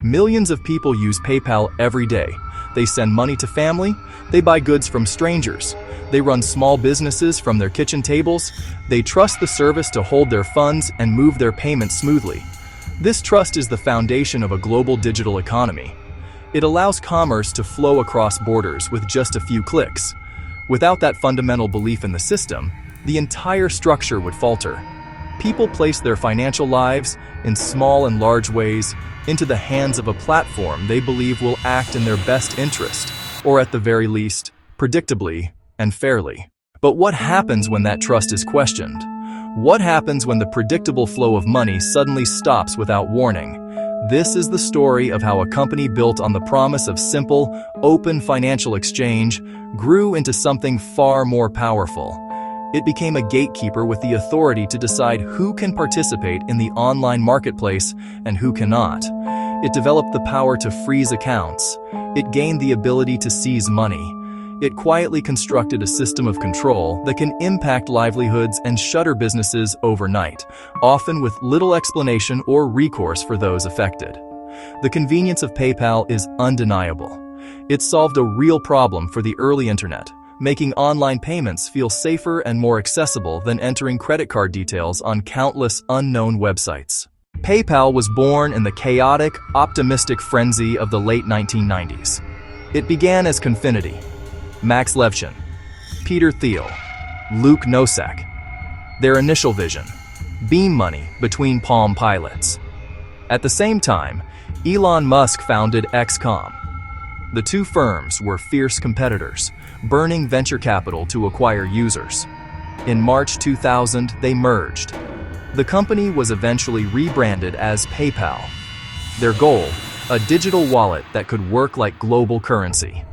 Millions of people use PayPal every day. They send money to family, they buy goods from strangers, they run small businesses from their kitchen tables, they trust the service to hold their funds and move their payments smoothly. This trust is the foundation of a global digital economy. It allows commerce to flow across borders with just a few clicks. Without that fundamental belief in the system, the entire structure would falter. People place their financial lives, in small and large ways, into the hands of a platform they believe will act in their best interest, or at the very least, predictably and fairly. But what happens when that trust is questioned? What happens when the predictable flow of money suddenly stops without warning? This is the story of how a company built on the promise of simple, open financial exchange grew into something far more powerful. It became a gatekeeper with the authority to decide who can participate in the online marketplace and who cannot. It developed the power to freeze accounts. It gained the ability to seize money. It quietly constructed a system of control that can impact livelihoods and shutter businesses overnight, often with little explanation or recourse for those affected. The convenience of PayPal is undeniable. It solved a real problem for the early internet, making online payments feel safer and more accessible than entering credit card details on countless unknown websites. PayPal was born in the chaotic, optimistic frenzy of the late 1990s. It began as Confinity, Max Levchin, Peter Thiel, Luke Nosek. Their initial vision: beam money between Palm Pilots. At the same time, Elon Musk founded XCOM. The two firms were fierce competitors, burning venture capital to acquire users. In March 2000, they merged. The company was eventually rebranded as PayPal. Their goal: a digital wallet that could work like global currency.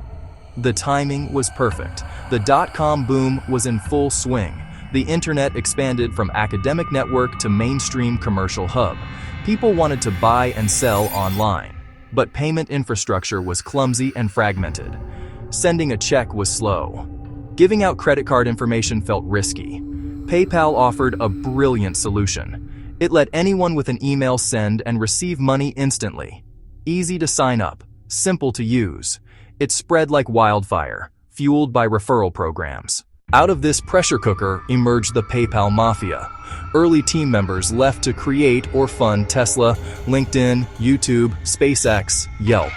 The timing was perfect. The dot-com boom was in full swing. The internet expanded from academic network to mainstream commercial hub. People wanted to buy and sell online. But payment infrastructure was clumsy and fragmented. Sending a check was slow. Giving out credit card information felt risky. PayPal offered a brilliant solution. It let anyone with an email send and receive money instantly. Easy to sign up, simple to use. It spread like wildfire, fueled by referral programs. Out of this pressure cooker emerged the PayPal Mafia. Early team members left to create or fund Tesla, LinkedIn, YouTube, SpaceX, Yelp.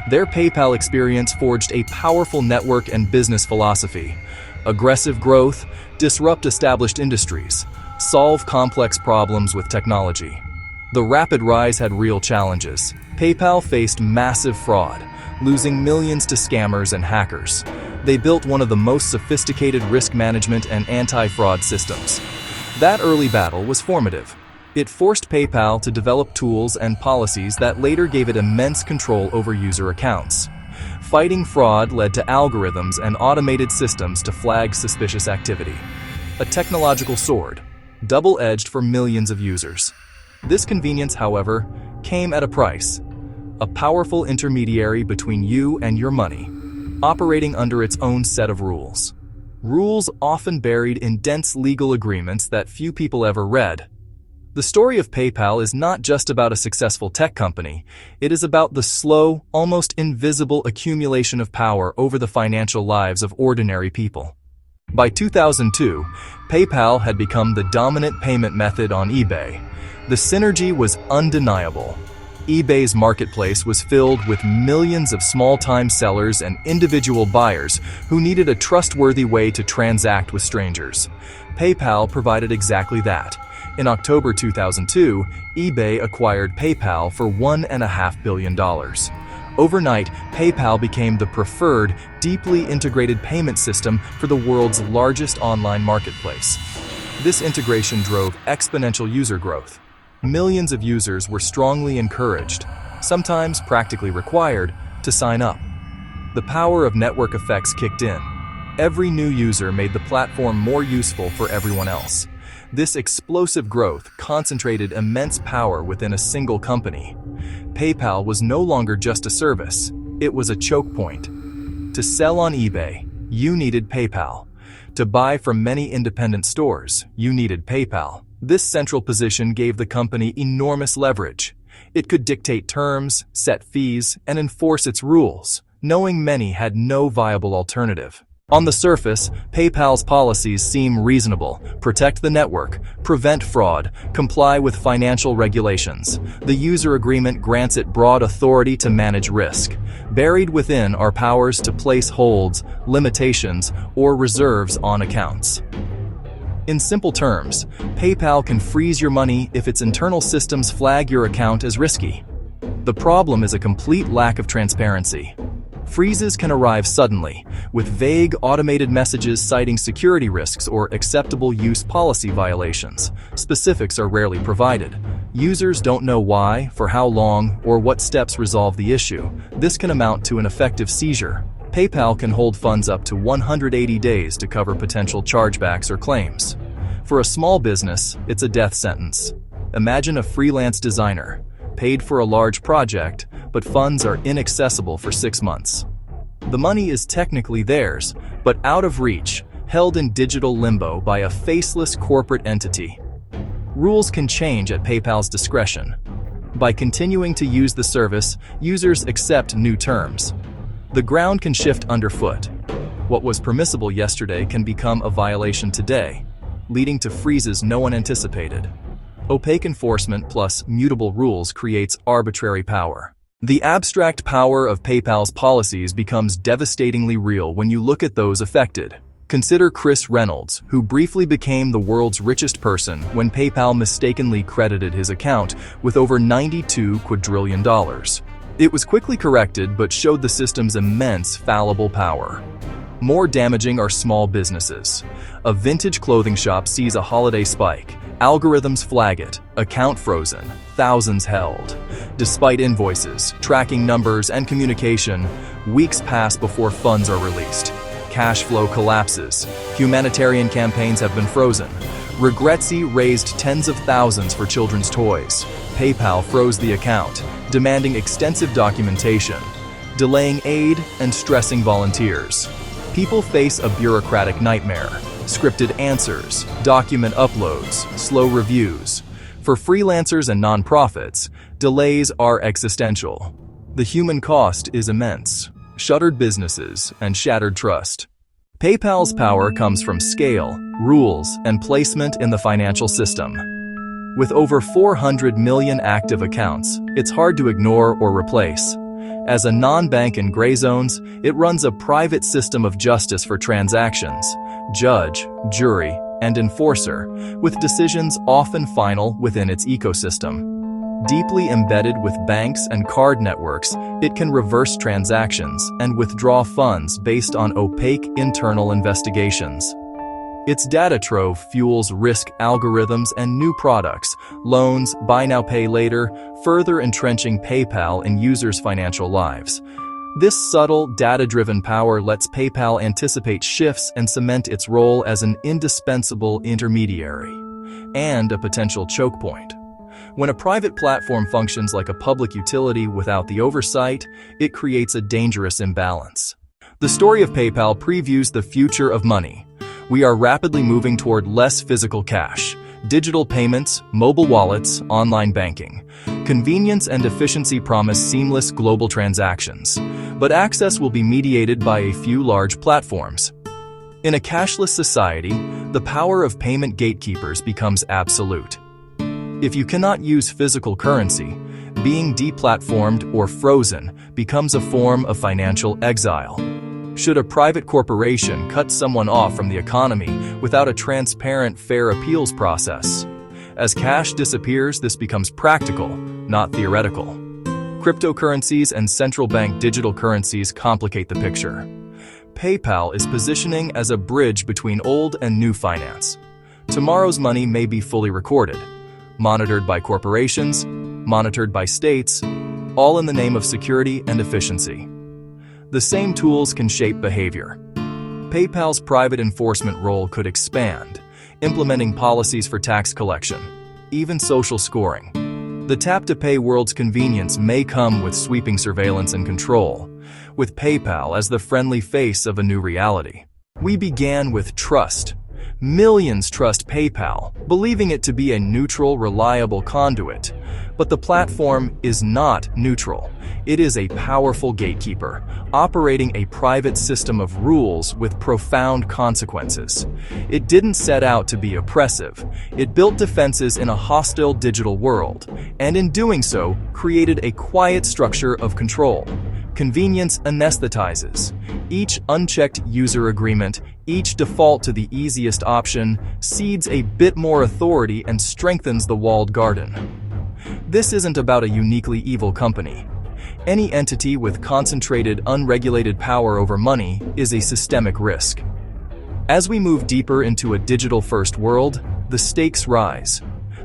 Their PayPal experience forged a powerful network and business philosophy. Aggressive growth, disrupt established industries, solve complex problems with technology. The rapid rise had real challenges. PayPal faced massive fraud, losing millions to scammers and hackers. They built one of the most sophisticated risk management and anti-fraud systems. That early battle was formative. It forced PayPal to develop tools and policies that later gave it immense control over user accounts. Fighting fraud led to algorithms and automated systems to flag suspicious activity. A technological sword, double-edged for millions of users. This convenience, however, came at a price. A powerful intermediary between you and your money, operating under its own set of rules. Rules often buried in dense legal agreements that few people ever read. The story of PayPal is not just about a successful tech company. It is about the slow, almost invisible accumulation of power over the financial lives of ordinary people. By 2002, PayPal had become the dominant payment method on eBay. The synergy was undeniable. eBay's marketplace was filled with millions of small-time sellers and individual buyers who needed a trustworthy way to transact with strangers. PayPal provided exactly that. In October 2002, eBay acquired PayPal for $1.5 billion. Overnight, PayPal became the preferred, deeply integrated payment system for the world's largest online marketplace. This integration drove exponential user growth. Millions of users were strongly encouraged, sometimes practically required, to sign up. The power of network effects kicked in. Every new user made the platform more useful for everyone else. This explosive growth concentrated immense power within a single company. PayPal was no longer just a service, it was a choke point. To sell on eBay, you needed PayPal. To buy from many independent stores, you needed PayPal. This central position gave the company enormous leverage. It could dictate terms, set fees, and enforce its rules, knowing many had no viable alternative. On the surface, PayPal's policies seem reasonable: protect the network, prevent fraud, comply with financial regulations. The user agreement grants it broad authority to manage risk. Buried within are powers to place holds, limitations, or reserves on accounts. In simple terms, PayPal can freeze your money if its internal systems flag your account as risky. The problem is a complete lack of transparency. Freezes can arrive suddenly, with vague automated messages citing security risks or acceptable use policy violations. Specifics are rarely provided. Users don't know why, for how long, or what steps resolve the issue. This can amount to an effective seizure. PayPal can hold funds up to 180 days to cover potential chargebacks or claims. For a small business, it's a death sentence. Imagine a freelance designer, paid for a large project, but funds are inaccessible for 6 months. The money is technically theirs, but out of reach, held in digital limbo by a faceless corporate entity. Rules can change at PayPal's discretion. By continuing to use the service, users accept new terms. The ground can shift underfoot. What was permissible yesterday can become a violation today, leading to freezes no one anticipated. Opaque enforcement plus mutable rules creates arbitrary power. The abstract power of PayPal's policies becomes devastatingly real when you look at those affected. Consider Chris Reynolds, who briefly became the world's richest person when PayPal mistakenly credited his account with over $92 quadrillion. It was quickly corrected but showed the system's immense fallible power. More damaging are small businesses. A vintage clothing shop sees a holiday spike. Algorithms flag it, account frozen, thousands held. Despite invoices, tracking numbers, and communication, weeks pass before funds are released. Cash flow collapses. Humanitarian campaigns have been frozen. Regretzi raised tens of thousands for children's toys. PayPal froze the account, demanding extensive documentation, delaying aid and stressing volunteers. People face a bureaucratic nightmare. Scripted answers, document uploads, slow reviews. For freelancers and nonprofits, delays are existential. The human cost is immense. Shuttered businesses and shattered trust. PayPal's power comes from scale, rules, and placement in the financial system. With over 400 million active accounts, it's hard to ignore or replace. As a non-bank in gray zones, it runs a private system of justice for transactions, judge, jury, and enforcer, with decisions often final within its ecosystem. Deeply embedded with banks and card networks, it can reverse transactions and withdraw funds based on opaque internal investigations. Its data trove fuels risk algorithms and new products, loans, buy now pay later, further entrenching PayPal in users' financial lives. This subtle, data-driven power lets PayPal anticipate shifts and cement its role as an indispensable intermediary and a potential choke point. When a private platform functions like a public utility without the oversight, it creates a dangerous imbalance. The story of PayPal previews the future of money. We are rapidly moving toward less physical cash, digital payments, mobile wallets, online banking. Convenience and efficiency promise seamless global transactions, but access will be mediated by a few large platforms. In a cashless society, the power of payment gatekeepers becomes absolute. If you cannot use physical currency, being deplatformed or frozen becomes a form of financial exile. Should a private corporation cut someone off from the economy without a transparent, fair appeals process? As cash disappears, this becomes practical, not theoretical. Cryptocurrencies and central bank digital currencies complicate the picture. PayPal is positioning as a bridge between old and new finance. Tomorrow's money may be fully recorded, monitored by corporations, monitored by states, all in the name of security and efficiency. The same tools can shape behavior. PayPal's private enforcement role could expand, implementing policies for tax collection, even social scoring. The tap-to-pay world's convenience may come with sweeping surveillance and control, with PayPal as the friendly face of a new reality. We began with trust. Millions trust PayPal, believing it to be a neutral, reliable conduit. But the platform is not neutral. It is a powerful gatekeeper, operating a private system of rules with profound consequences. It didn't set out to be oppressive. It built defenses in a hostile digital world, and in doing so, created a quiet structure of control. Convenience anesthetizes. Each unchecked user agreement, each default to the easiest option, cedes a bit more authority and strengthens the walled garden. This isn't about a uniquely evil company. Any entity with concentrated, unregulated power over money is a systemic risk. As we move deeper into a digital-first world, the stakes rise.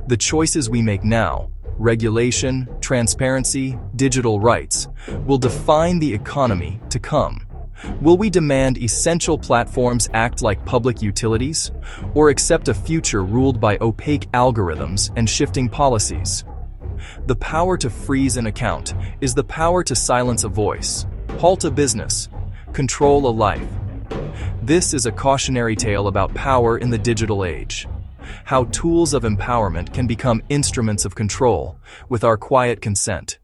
The choices we make now, regulation, transparency, digital rights, will define the economy to come. Will we demand essential platforms act like public utilities, or accept a future ruled by opaque algorithms and shifting policies? The power to freeze an account is the power to silence a voice, halt a business, control a life. This is a cautionary tale about power in the digital age. How tools of empowerment can become instruments of control with our quiet consent.